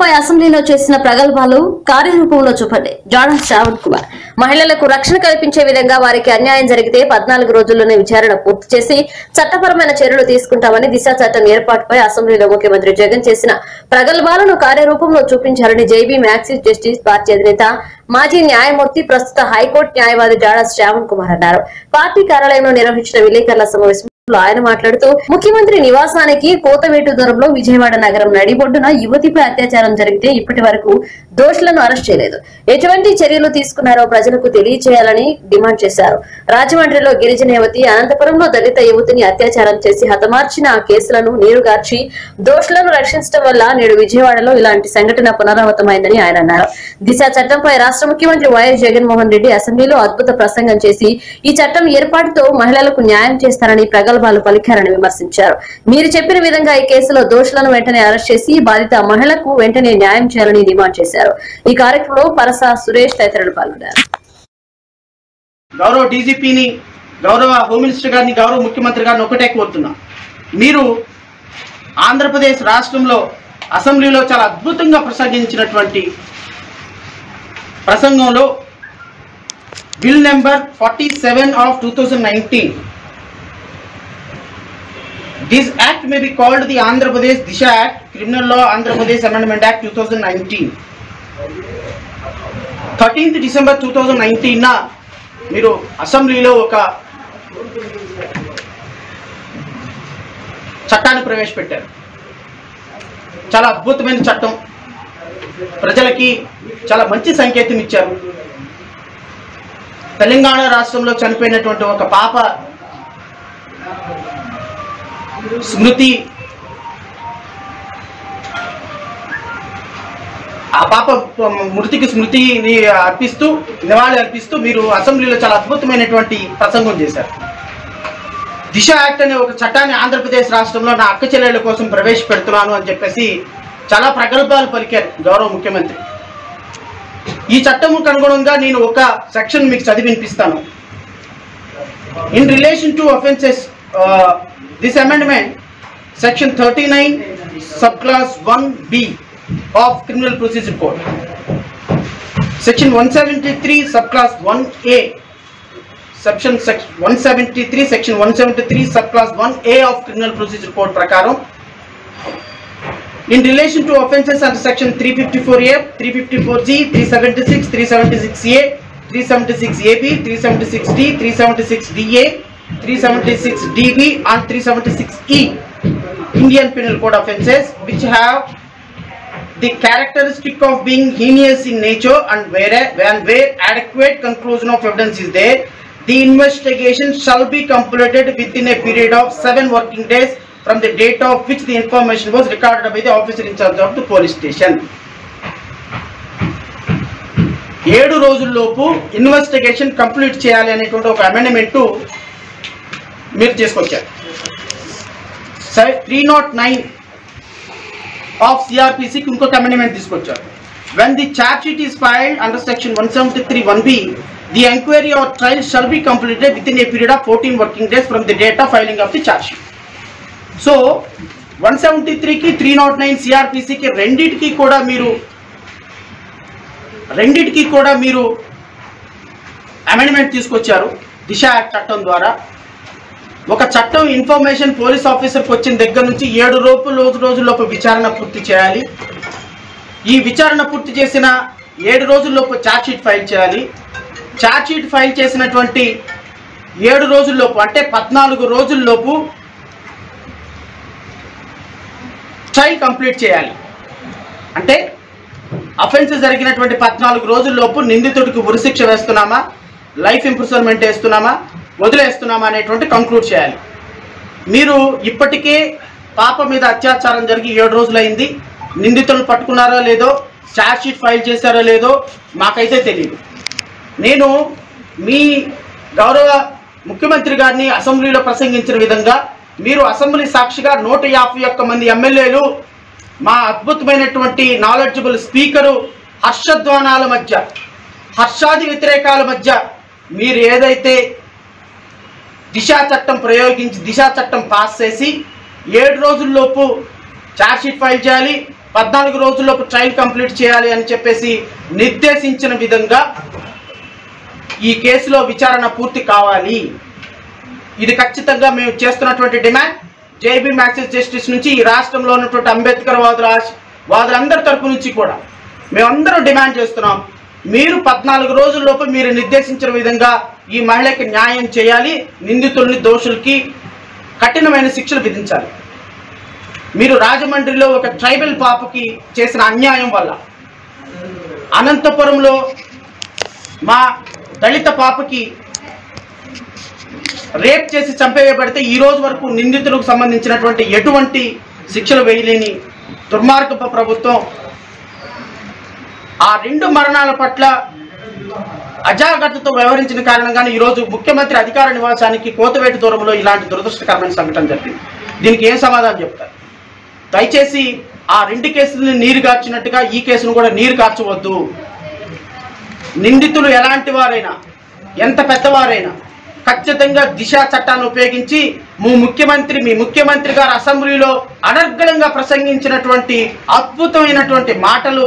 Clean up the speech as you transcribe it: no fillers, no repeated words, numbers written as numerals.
చట్టంపై అసెంబ్లీలో చేసిన ప్రగల్భాలు కార్యరూపంలో చూపండి. జాడా శ్రావణ్ కుమార్ మహిళలకు రక్షణ కల్పించే విధంగా వారికి అన్యాయం జరిగితే 14 రోజుల్లోనే విచారణ పూర్తి చేసి చట్టపరమైన చర్యలు తీసుకుంటామని దిశ చట్టం ఏర్పాటుపై అసెంబ్లీలో ముఖ్యమంత్రి జగన్ చేసిన ప్రగల్భాలను కార్యరూపంలో చూపించారని జేబీ మ్యాక్సిస్ జస్టిస్ పార్టీ అధినేత మాజీ న్యాయమూర్తి ప్రస్తుత హైకోర్టు న్యాయవాది జాడా శ్రావణ్ కుమార్ అన్నారు. పార్టీ కార్యాలయంలో నిర్వహించిన విలేకరుల సమావేశం ఆయన మాట్లాడుతూ ముఖ్యమంత్రి నివాసానికి కోతవేటు దూరంలో విజయవాడ నగరం నడిబొడ్డున యువతిపై అత్యాచారం జరిగితే ఇప్పటి వరకు దోషులను అరెస్ట్ చేయలేదు. ఎటువంటి చర్యలు తీసుకున్నారో ప్రజలకు తెలియచేయాలని డిమాండ్ చేశారు. రాజమండ్రిలో గిరిజన యువతి, అనంతపురంలో దళిత యువతిని అత్యాచారం చేసి హతమార్చిన ఆ కేసులను నీరుగార్చి దోషులను రక్షించడం వల్ల నేడు విజయవాడలో ఇలాంటి సంఘటన పునరావృతమైందని ఆయన అన్నారు. దిశ చట్టంపై రాష్ట్ర ముఖ్యమంత్రి వైఎస్ జగన్మోహన్ రెడ్డి అసెంబ్లీలో అద్భుత ప్రసంగం చేసి ఈ చట్టం ఏర్పాటుతో మహిళలకు న్యాయం చేస్తారని ప్రగల్భాలు పలికారని విమర్శించారు. మీరు చెప్పిన విధంగా ఈ కేసులో దోషులను వెంటనే అరెస్ట్ చేసి బాధిత మహిళకు వెంటనే న్యాయం చేయాలని డిమాండ్ చేశారు. ఈ కార్యక్రమంలో పరస సురేష్ తదితరులు పాల్గొన్నారు. గౌరవ డీజీపీని, గౌరవ హోమ్ మినిస్టర్ గారిని, గౌరవ ముఖ్యమంత్రి గారిని ఒకటే కోరుతున్నా, మీరు ఆంధ్రప్రదేశ్ రాష్ట్రంలో అసెంబ్లీలో చాలా అద్భుతంగా ప్రసంగించినటువంటి ప్రసంగంలో bill number 47 of 2019, this act may be called the Andhra Pradesh Disha Act, Criminal Law Andhra Pradesh Amendment Act 2019. 13th December 2019 నా మీరు అసెంబ్లీలో ఒక చట్టాన్ని ప్రవేశపెట్టారు. చాలా అద్భుతమైన చట్టం, ప్రజలకి చాలా మంచి సంకేతం ఇచ్చారు. తెలంగాణ రాష్ట్రంలో చనిపోయినటువంటి ఒక పాప స్మృతి, ఆ పాప మృతికి స్మృతిని అర్పిస్తూ, నివాళి అర్పిస్తూ మీరు అసెంబ్లీలో చాలా అద్భుతమైనటువంటి ప్రసంగం చేశారు. దిశ యాక్ట్ అనే ఒక చట్టాన్ని ఆంధ్రప్రదేశ్ రాష్ట్రంలో నా అక్క చెల్లెళ్ళ కోసం ప్రవేశపెడుతున్నాను అని చెప్పేసి చాలా ప్రగల్భాలు పలికారు గౌరవ ముఖ్యమంత్రి. ఈ చట్టముకు అనుగుణంగా నేను ఒక సెక్షన్ మీకు చదివి వినిపిస్తాను. In relation to offences, this amendment, section 39 subclass 1b of criminal procedure code, section 173 subclass 1a, section 173 section 173 subclass 1a of criminal procedure code prakaram, in relation to offences under section 354a, 354g, 376, 376a, 376ab, 376d, 376da, 376db and 376e Indian Penal Code offences which have the characteristic of being heinous in nature and where adequate conclusion of evidence is there, the investigation shall be completed within a period of 7 working days from the date of which the information was recorded by the officer in charge of the police station. 7 రోజుల్లోపు investigation complete చేయాలి అనేటువంటి ఒక amendment మీరు తీసుకొచ్చారు. 309 of సిఆర్పిసికి ఇంకొక amendment తీసుకొచ్చారు. when the charge sheet is filed under section 173 1b, the enquiry or trial shall be completed within a period of 14 working days from the date of filing of the charge sheet. So 173కి 309 సిఆర్పిసికి రెండిటికి కూడా మీరు amendment తీసుకొచ్చారు. దిశ act చట్టం ద్వారా ఒక చట్టం ఇన్ఫర్మేషన్ పోలీస్ ఆఫీసర్కి వచ్చిన దగ్గర నుంచి 7 రోజుల్లోపు విచారణ పూర్తి చేయాలి. ఈ విచారణ పూర్తి చేసిన 7 రోజుల్లోపు ఛార్జ్ షీట్ ఫైల్ చేయాలి. ఛార్జ్ షీట్ ఫైల్ చేసినటువంటి 7 రోజుల్లోపు అంటే 14 రోజుల్లోపు ట్రయల్ కంప్లీట్ చేయాలి. అంటే అఫెన్స్ జరిగినటువంటి 14 రోజుల్లోపు నిందితుడికి ఉరిశిక్ష వేస్తున్నామా, లైఫ్ ఇంప్రిజన్మెంట్ వేస్తున్నామా, వదిలేస్తున్నామా అనేటువంటి కంక్లూడ్ చేయాలి. మీరు ఇప్పటికే పాప మీద అత్యాచారం జరిగి 7 రోజులైంది. నిందితులను పట్టుకున్నారో లేదో, ఛార్జ్ షీట్ ఫైల్ చేశారో లేదో మాకైతే తెలియదు. నేను మీ గౌరవ ముఖ్యమంత్రి గారిని అసెంబ్లీలో ప్రసంగించిన విధంగా మీరు అసెంబ్లీ సాక్షిగా 151 మంది ఎమ్మెల్యేలు, మా అద్భుతమైనటువంటి నాలెడ్జబుల్ స్పీకరు హర్షధ్వానాల మధ్య, హర్షాది వ్యతిరేకాల మధ్య మీరు ఏదైతే దిశా చట్టం ప్రయోగించి దిశా చట్టం పాస్ చేసి 7 రోజుల్లోపు ఛార్జ్ షీట్ ఫైల్ చేయాలి, 14 రోజుల్లోపు ట్రయల్ కంప్లీట్ చేయాలి అని చెప్పేసి నిర్దేశించిన విధంగా ఈ కేసులో విచారణ పూర్తి కావాలి. ఇది ఖచ్చితంగా మేము చేస్తున్నటువంటి డిమాండ్. జేబీ మ్యాక్సిస్ జస్టిస్ నుంచి ఈ రాష్ట్రంలో ఉన్నటువంటి అంబేద్కర్ వాదులందరి తరపు నుంచి కూడా మేమందరం డిమాండ్ చేస్తున్నాం. మీరు 14 రోజుల్లోపు మీరు నిర్దేశించిన విధంగా ఈ మహిళకి న్యాయం చేయాలి. నిందితుల్ని, దోషులకి కఠినమైన శిక్షలు విధించాలి. మీరు రాజమండ్రిలో ఒక ట్రైబల్ పాపకి చేసిన అన్యాయం వల్ల, అనంతపురంలో మా దళిత పాపకి రేప్ చేసి చంపేయబడితే ఈ రోజు వరకు నిందితులకు సంబంధించినటువంటి ఎటువంటి శిక్షలు వేయలేని దుర్మార్గపు ప్రభుత్వం ఆ 2 మరణాల పట్ల అజాగ్రత్తతో వ్యవహరించిన కారణంగానే ఈరోజు ముఖ్యమంత్రి అధికార నివాసానికి కోతవేటు దూరంలో ఇలాంటి దురదృష్టకరమైన సంఘటన జరిగింది. దీనికి ఏం సమాధానం చెప్తారు? దయచేసి ఆ 2 కేసులని నీరు కార్చినట్టుగా ఈ కేసును కూడా నీరు కార్చవద్దు. నిందితులు ఎలాంటి వారైనా, ఎంత పెద్దవారైనా ఖచ్చితంగా దిశ చట్టాన్ని ఉపయోగించి మీ ముఖ్యమంత్రి గారు అసెంబ్లీలో అనర్గళంగా ప్రసంగించినటువంటి అద్భుతమైనటువంటి మాటలు